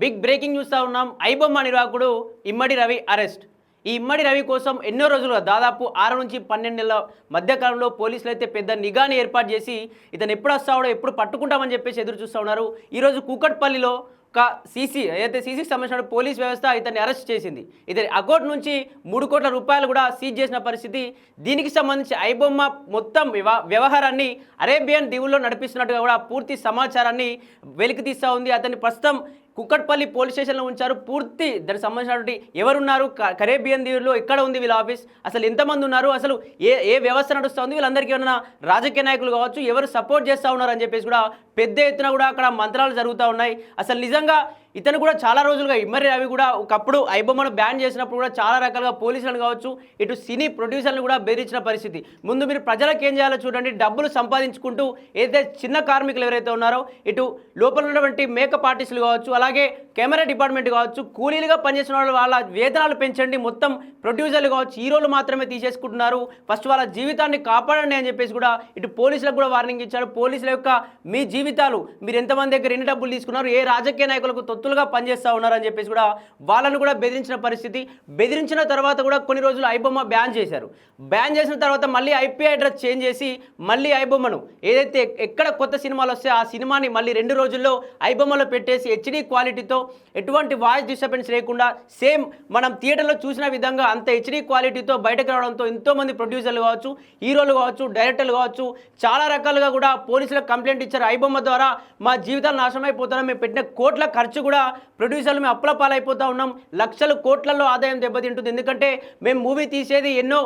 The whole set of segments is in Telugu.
బిగ్ బ్రేకింగ్ చూస్తూ ఉన్నాం. ఐబొమ్మ నిర్వాహకుడు ఇమ్మడి రవి అరెస్ట్. ఈ ఇమ్మడి రవి కోసం ఎన్నో రోజులుగా దాదాపు 6 నుంచి 12 నెలల మధ్యకాలంలో పోలీసులు అయితే పెద్ద నిఘాని ఏర్పాటు చేసి ఇతను ఎప్పుడు వస్తాడో ఎప్పుడు పట్టుకుంటామని చెప్పేసి ఎదురు చూస్తూ ఉన్నారు. ఈరోజు కూకట్పల్లిలో ఒక సీసీకి సంబంధించిన పోలీస్ వ్యవస్థ ఇతన్ని అరెస్ట్ చేసింది. ఇతని అకౌంట్ నుంచి 3 కోట్ల రూపాయలు కూడా సీజ్ చేసిన పరిస్థితి. దీనికి సంబంధించి ఐబొమ్మ మొత్తం వ్యవహారాన్ని అరేబియన్ దీవుల్లో నడిపిస్తున్నట్టుగా కూడా పూర్తి సమాచారాన్ని వెలికి తీస్తూ ఉంది. అతన్ని ప్రస్తుతం కుక్కట్పల్లి పోలీస్ స్టేషన్లో ఉంచారు. పూర్తి దానికి సంబంధించినటువంటి ఎవరున్నారు, కరేబియన్ దీవుల్లో ఎక్కడ ఉంది వీళ్ళ ఆఫీస్, అసలు ఎంతమంది ఉన్నారు, అసలు ఏ వ్యవస్థ నడుస్తూ ఉంది, వీళ్ళందరికీ ఏమైనా రాజకీయ నాయకులు కావచ్చు ఎవరు సపోర్ట్ చేస్తూ ఉన్నారు అని చెప్పేసి కూడా పెద్ద ఎత్తున కూడా అక్కడ మంత్రాలు జరుగుతూ ఉన్నాయి. అసలు నిజంగా ఇతను కూడా చాలా రోజులుగా ఇమ్మడి రవి కూడా ఒకప్పుడు ఐబొమ్మను బ్యాన్ చేసినప్పుడు కూడా చాలా రకాలుగా పోలీసులను కావచ్చు ఇటు సినీ ప్రొడ్యూసర్లను కూడా బెదిరించిన పరిస్థితి. ముందు మీరు ప్రజలకు ఏం చేయాలో చూడండి, డబ్బులు సంపాదించుకుంటూ ఏదైతే చిన్న కార్మికులు ఎవరైతే ఉన్నారో ఇటు లోపల ఉన్నటువంటి మేకప్ ఆర్టిస్టులు కావచ్చు అలాగే కెమెరా డిపార్ట్మెంట్ కావచ్చు కూలీలుగా పనిచేసిన వాళ్ళ వేతనాలు పెంచండి, మొత్తం ప్రొడ్యూసర్లు కావచ్చు హీరోలు మాత్రమే తీసేసుకుంటున్నారు, ఫస్ట్ వాళ్ళ జీవితాన్ని కాపాడండి అని చెప్పేసి కూడా ఇటు పోలీసులకు కూడా వార్నింగ్ ఇచ్చారు. పోలీసుల యొక్క మీ జీవితాలు మీరు ఎంతమంది దగ్గర ఎన్ని డబ్బులు తీసుకున్నారు, ఏ రాజకీయ నాయకులకు తొత్తులుగా పనిచేస్తూ ఉన్నారని చెప్పేసి కూడా వాళ్ళను కూడా బెదిరించిన పరిస్థితి. బెదిరించిన తర్వాత కూడా కొన్ని రోజులు ఐబొమ్మ బ్యాన్ చేశారు. బ్యాన్ చేసిన తర్వాత మళ్ళీ ఐపీ అడ్రస్ చేంజ్ చేసి మళ్ళీ ఐబొమ్మను ఏదైతే ఎక్కడ కొత్త సినిమాలు వస్తే ఆ సినిమాని మళ్ళీ 2 రోజుల్లో ఐబొమ్మలో పెట్టేసి హెచ్డీ క్వాలిటీతో ఎటువంటి వాయిస్ డిస్టర్బెన్స్ లేకుండా సేమ్ మనం థియేటర్లో చూసిన విధంగా అంత హెచ్డీ క్వాలిటీతో బయటకు రావడంతో ఎంతోమంది ప్రొడ్యూసర్లు కావచ్చు హీరోలు కావచ్చు డైరెక్టర్లు కావచ్చు చాలా రకాలుగా కూడా పోలీసులకు కంప్లైంట్ ఇచ్చారు. ఐబొమ్మ ద్వారా మా జీవితాలు నాశనం అయిపోతున్నాం, మేము పెట్టిన కోట్ల ఖర్చు కూడా ప్రొడ్యూసర్లు మేము అప్పుల పాలైపోతూ ఉన్నాం, లక్షల కోట్లలో ఆదాయం దెబ్బతింటుంది. ఎందుకంటే మేము మూవీ తీసేది ఎన్నో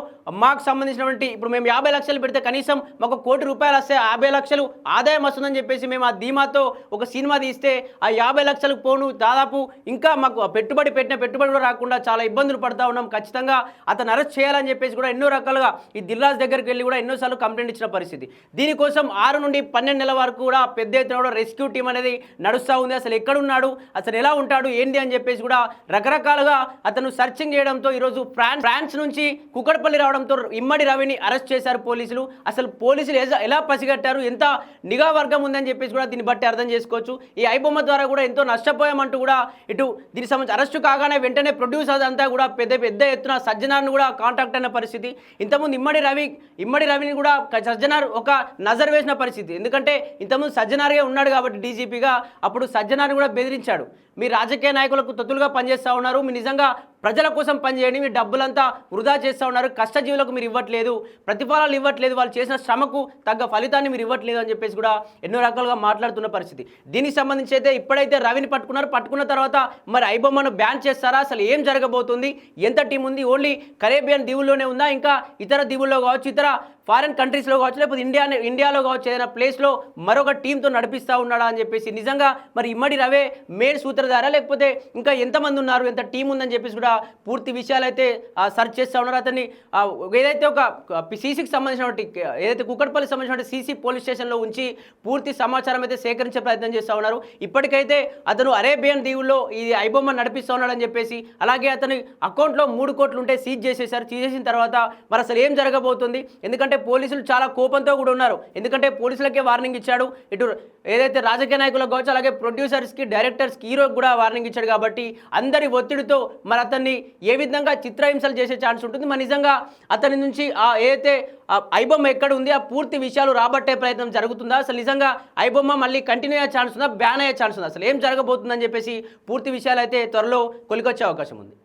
మాకు సంబంధించినటువంటి ఇప్పుడు మేము 50 లక్షలు పెడితే కనీసం మాకు 1 కోటి రూపాయలు వస్తే 50 లక్షలు ఆదాయం వస్తుందని చెప్పేసి మేము ఆ ధీమాతో ఒక సినిమా తీస్తే ఆ 50 లక్షలకు పోను దాదాపు ఇంకా మాకు పెట్టిన పెట్టుబడి కూడా రాకుండా చాలా ఇబ్బందులు పడుతూ ఉన్నాం, ఖచ్చితంగా అతను అరెస్ట్ చేయాలని చెప్పేసి కూడా ఎన్నో రకాలుగా ఈ దిల్రాజ్ దగ్గరికి వెళ్ళి కూడా ఎన్నోసార్లు కంప్లైంట్ ఇచ్చిన పరిస్థితి. దీనికోసం 6 నుండి 12 నెలల వరకు కూడా పెద్ద ఎత్తున కూడా రెస్క్యూ టీం అనేది నడుస్తూ ఉంది. అసలు ఎక్కడున్నాడు, అసలు ఎలా ఉంటాడు ఏంటి అని చెప్పేసి కూడా రకరకాలుగా అతను సర్చింగ్ చేయడంతో ఈరోజు ఫ్రాన్స్ నుంచి కుక్కడపల్లి రావడంతో ఇమ్మడి రవిని అరెస్ట్ చేశారు పోలీసులు. అసలు పోలీసులు ఎలా పసిగట్టారు, ఎంత నిఘా వర్గం ఉందని చెప్పేసి కూడా దీన్ని బట్టి అర్థం చేసుకోవచ్చు. ఈ ఐబొమ్మ ద్వారా కూడా ఎంతో నష్టపోయామంటూ కూడా ఇటు దీనికి సంబంధించి అరెస్టు కాగానే వెంటనే ప్రొడ్యూసర్స్ అంతా కూడా పెద్ద ఎత్తున సజ్జనార్ని కూడా కాంటాక్ట్ అయిన పరిస్థితి. ఇంతకుముందు ఇమ్మడి రవిని కూడా సజ్జనార్ ఒక నజర్ వేసిన పరిస్థితి. ఎందుకంటే ఇంతకుముందు సజ్జనార్గా ఉన్నాడు కాబట్టి డీజీపీగా అప్పుడు సజ్జనార్ని కూడా బెదిరించాడు, మీ రాజకీయ నాయకులకు తొత్తులుగా పనిచేస్తూ ఉన్నారు, మీరు నిజంగా ప్రజల కోసం పనిచేయండి, మీరు డబ్బులంతా వృధా చేస్తూ ఉన్నారు, కష్టజీవులకు మీరు ఇవ్వట్లేదు, ప్రతిఫలాలు ఇవ్వట్లేదు, వాళ్ళు చేసిన శ్రమకు తగ్గ ఫలితాన్ని మీరు ఇవ్వట్లేదు అని చెప్పేసి కూడా ఎన్నో రకాలుగా మాట్లాడుతున్న పరిస్థితి. దీనికి సంబంధించి అయితే ఇప్పుడైతే రవిని పట్టుకున్న తర్వాత మరి ఐబొమ్మను బ్యాన్ చేస్తారా, అసలు ఏం జరగబోతుంది, ఎంత టీం ఉంది, ఓన్లీ కరేబియన్ దీవుల్లోనే ఉందా, ఇంకా ఇతర దీవుల్లో కావచ్చు ఇతర ఫారెన్ కంట్రీస్లో కావచ్చు లేకపోతే ఇండియాలో కావచ్చు ఏదైనా ప్లేస్లో మరొక టీంతో నడిపిస్తూ ఉన్నాడా అని చెప్పేసి నిజంగా మరి ఇమ్మడి రవే మెయిన్ సూత్రధారా లేకపోతే ఇంకా ఎంతమంది ఉన్నారు, ఎంత టీం ఉందని చెప్పేసి కూడా పూర్తి విషయాలు అయితే సెర్చ్ చేస్తూ ఉన్నారు. అతన్ని ఏదైతే ఒక సీసీకి సంబంధించినటువంటి ఏదైతే కుక్కట్పల్లికి సంబంధించిన సీసీ పోలీస్ స్టేషన్లో ఉంచి పూర్తి సమాచారం అయితే సేకరించే ప్రయత్నం చేస్తూ ఉన్నారు. ఇప్పటికైతే అతను అరేబియన్ దీవుల్లో ఈ ఐబొమ్మ నడిపిస్తూ ఉన్నాడని చెప్పేసి అలాగే అతని అకౌంట్లో 3 కోట్లు ఉంటే సీజ్ చేసేసారు. చేసేసిన తర్వాత మరి అసలు ఏం జరగబోతుంది, ఎందుకంటే పోలీసులు చాలా కోపంతో కూడా ఉన్నారు. ఎందుకంటే పోలీసులకే వార్నింగ్ ఇచ్చాడు, ఇటు ఏదైతే రాజకీయ నాయకులకు కావచ్చు అలాగే ప్రొడ్యూసర్స్కి డైరెక్టర్స్కి హీరోకి కూడా వార్నింగ్ ఇచ్చాడు. కాబట్టి అందరి ఒత్తిడితో మరి అతన్ని ఏ విధంగా చిత్రహింసలు చేసే ఛాన్స్ ఉంటుంది, మరి నిజంగా అతని నుంచి ఏదైతే ఐబొమ్మ ఎక్కడ ఉంది ఆ పూర్తి విషయాలు రాబట్టే ప్రయత్నం జరుగుతుందా, అసలు నిజంగా ఐబొమ్మ మళ్ళీ కంటిన్యూ అయ్యే ఛాన్స్ ఉందా, బ్యాన్ అయ్యే ఛాన్స్ ఉందా, అసలు ఏం జరగబోతుందని చెప్పేసి పూర్తి విషయాలు అయితే త్వరలో కొలికొచ్చే అవకాశం ఉంది.